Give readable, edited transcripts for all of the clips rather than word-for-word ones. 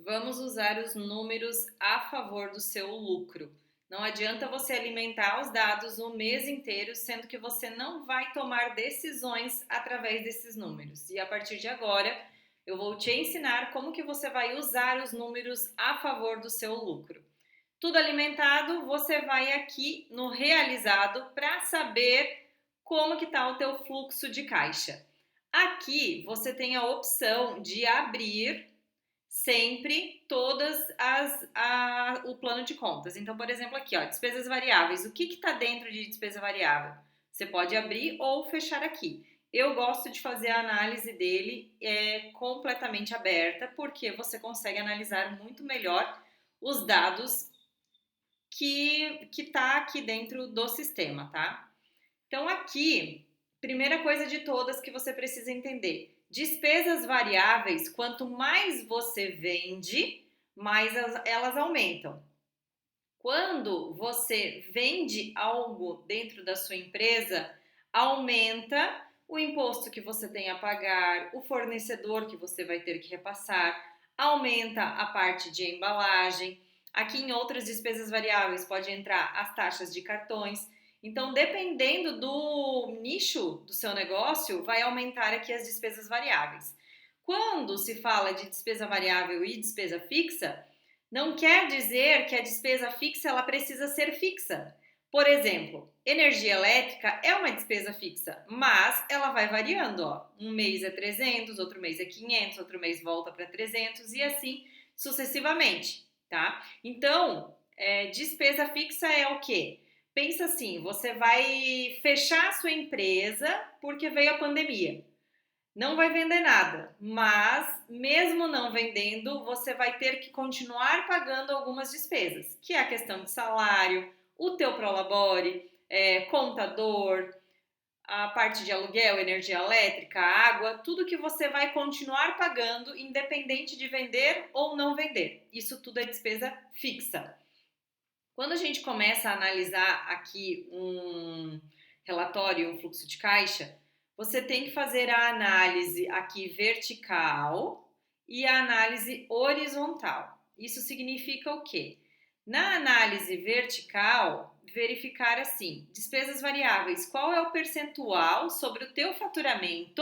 Vamos usar os números a favor do seu lucro. Não adianta você alimentar os dados o mês inteiro, sendo que você não vai tomar decisões através desses números. E a partir de agora, eu vou te ensinar como que você vai usar os números a favor do seu lucro. Tudo alimentado, você vai aqui no realizado para saber como que está o teu fluxo de caixa. Aqui você tem a opção de abrir sempre o plano de contas. Então, por exemplo, aqui, ó, despesas variáveis. O que está dentro de despesa variável? Você pode abrir ou fechar aqui. Eu gosto de fazer a análise dele completamente aberta, porque você consegue analisar muito melhor os dados que tá aqui dentro do sistema, tá? Então aqui, primeira coisa de todas que você precisa entender, despesas variáveis, quanto mais você vende, mais elas aumentam. Quando você vende algo dentro da sua empresa, aumenta o imposto que você tem a pagar, o fornecedor que você vai ter que repassar, aumenta a parte de embalagem. Aqui em outras despesas variáveis pode entrar as taxas de cartões. Então, dependendo do nicho do seu negócio, vai aumentar aqui as despesas variáveis. Quando se fala de despesa variável e despesa fixa, não quer dizer que a despesa fixa ela precisa ser fixa. Por exemplo, energia elétrica é uma despesa fixa, mas ela vai variando, ó. Um mês é 300, outro mês é 500, outro mês volta para 300 e assim sucessivamente, tá? Então, despesa fixa é o quê? Pensa assim, você vai fechar a sua empresa porque veio a pandemia. Não vai vender nada, mas mesmo não vendendo, você vai ter que continuar pagando algumas despesas, que é a questão de salário, o teu prolabore, contador, a parte de aluguel, energia elétrica, água, tudo que você vai continuar pagando, independente de vender ou não vender. Isso tudo é despesa fixa. Quando a gente começa a analisar aqui um relatório, um fluxo de caixa, você tem que fazer a análise aqui vertical e a análise horizontal. Isso significa o quê? Na análise vertical, verificar assim, despesas variáveis, qual é o percentual sobre o teu faturamento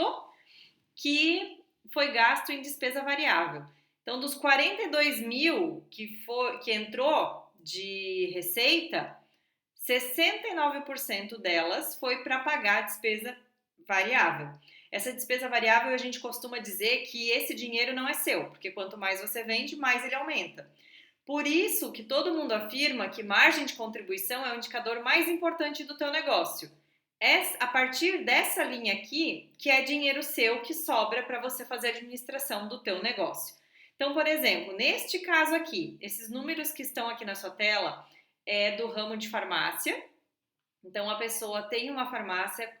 que foi gasto em despesa variável. Então, dos 42 mil que entrou de receita, 69% delas foi para pagar a despesa variável. Essa despesa variável a gente costuma dizer que esse dinheiro não é seu, porque quanto mais você vende, mais ele aumenta. Por isso que todo mundo afirma que margem de contribuição é o indicador mais importante do teu negócio. É a partir dessa linha aqui que é dinheiro seu que sobra para você fazer a administração do teu negócio. Então, por exemplo, neste caso aqui, esses números que estão aqui na sua tela é do ramo de farmácia. Então, a pessoa tem uma farmácia,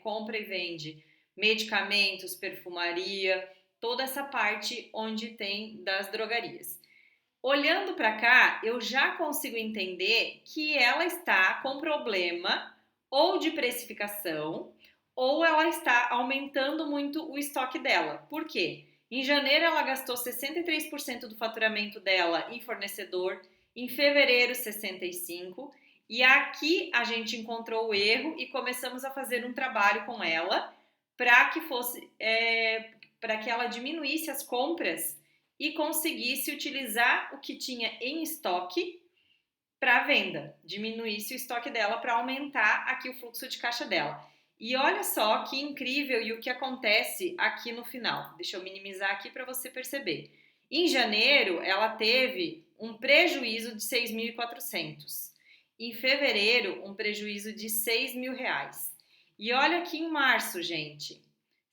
compra e vende medicamentos, perfumaria, toda essa parte onde tem das drogarias. Olhando para cá, eu já consigo entender que ela está com problema ou de precificação ou ela está aumentando muito o estoque dela. Por quê? Em janeiro ela gastou 63% do faturamento dela em fornecedor, em fevereiro 65%, e aqui a gente encontrou o erro e começamos a fazer um trabalho com ela para que para que ela diminuísse as compras e conseguisse utilizar o que tinha em estoque para venda, diminuísse o estoque dela para aumentar aqui o fluxo de caixa dela. E olha só que incrível e o que acontece aqui no final. Deixa eu minimizar aqui para você perceber. Em janeiro, ela teve um prejuízo de 6.400. Em fevereiro, um prejuízo de 6 mil reais. E olha aqui em março, gente,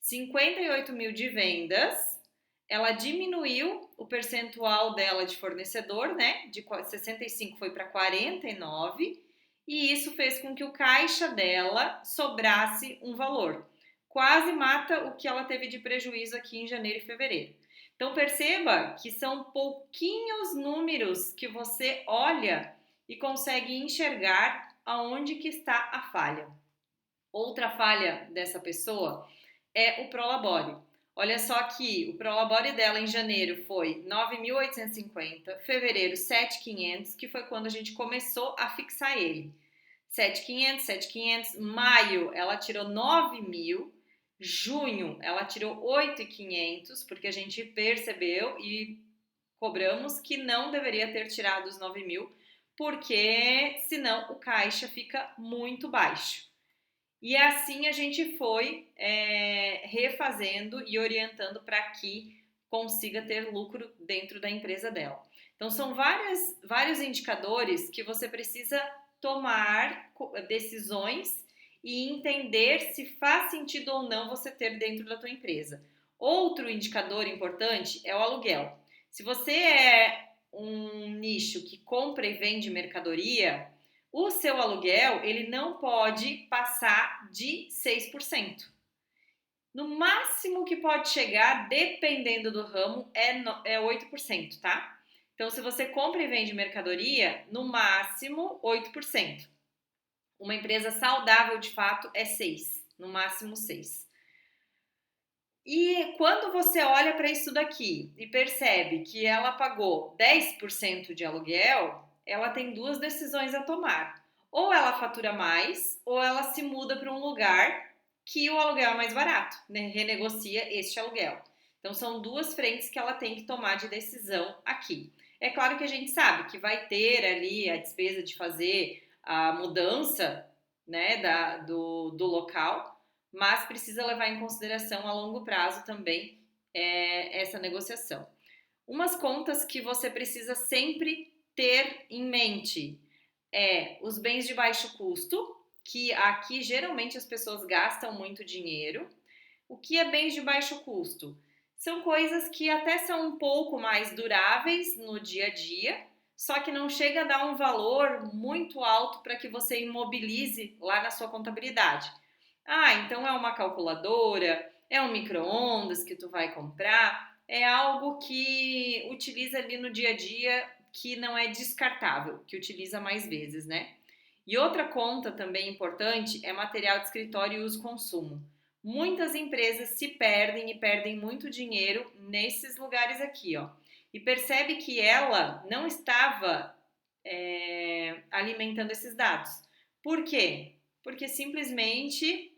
58 mil de vendas, ela diminuiu o percentual dela de fornecedor, né? De 65 foi para 49, e isso fez com que o caixa dela sobrasse um valor. Quase mata o que ela teve de prejuízo aqui em janeiro e fevereiro. Então perceba que são pouquinhos números que você olha e consegue enxergar aonde que está a falha. Outra falha dessa pessoa é o prolabore. Olha só aqui, o Prolabore dela em janeiro foi 9.850, fevereiro 7.500, que foi quando a gente começou a fixar ele. 7.500, 7.500, maio ela tirou 9.000, junho ela tirou 8.500, porque a gente percebeu e cobramos que não deveria ter tirado os 9.000, porque senão o caixa fica muito baixo. E assim a gente foi refazendo e orientando para que consiga ter lucro dentro da empresa dela. Então, são vários indicadores que você precisa tomar decisões e entender se faz sentido ou não você ter dentro da tua empresa. Outro indicador importante é o aluguel. Se você é um nicho que compra e vende mercadoria, o seu aluguel ele não pode passar de 6%. No máximo que pode chegar, dependendo do ramo, é 8%, tá? Então, se você compra e vende mercadoria, no máximo 8%. Uma empresa saudável, de fato, é 6%, no máximo 6%. E quando você olha para isso daqui e percebe que ela pagou 10% de aluguel, ela tem duas decisões a tomar. Ou ela fatura mais, ou ela se muda para um lugar que o aluguel é mais barato, né? Renegocia este aluguel. Então são duas frentes que ela tem que tomar de decisão aqui. É claro que a gente sabe que vai ter ali a despesa de fazer a mudança, né, do local, mas precisa levar em consideração a longo prazo também essa negociação. Umas contas que você precisa sempre ter em mente os bens de baixo custo, que aqui geralmente as pessoas gastam muito dinheiro. O que é bens de baixo custo? São coisas que até são um pouco mais duráveis no dia a dia, só que não chega a dar um valor muito alto para que você imobilize lá na sua contabilidade. Ah, então é uma calculadora, é um micro-ondas que tu vai comprar, é algo que utiliza ali no dia a dia que não é descartável, que utiliza mais vezes, né? E outra conta também importante é material de escritório e uso-consumo. Muitas empresas se perdem e perdem muito dinheiro nesses lugares aqui, ó. E percebe que ela não estava alimentando esses dados. Por quê? Porque simplesmente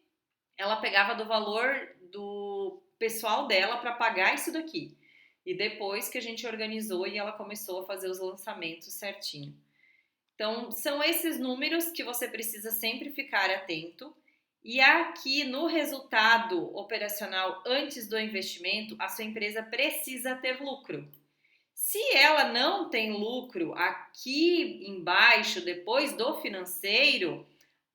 ela pegava do valor do pessoal dela para pagar isso daqui. E depois que a gente organizou e ela começou a fazer os lançamentos certinho. Então, são esses números que você precisa sempre ficar atento. E aqui no resultado operacional antes do investimento, a sua empresa precisa ter lucro. Se ela não tem lucro aqui embaixo, depois do financeiro,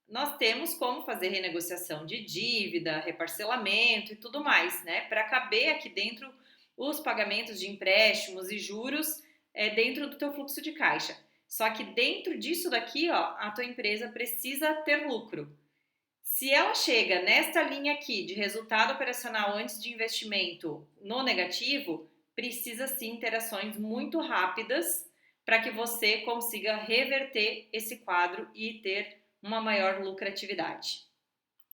nós temos como fazer renegociação de dívida, reparcelamento e tudo mais, né? Para caber aqui dentro os pagamentos de empréstimos e juros dentro do teu fluxo de caixa. Só que dentro disso daqui, ó, a tua empresa precisa ter lucro. Se ela chega nesta linha aqui de resultado operacional antes de investimento no negativo, precisa sim ter ações muito rápidas para que você consiga reverter esse quadro e ter uma maior lucratividade.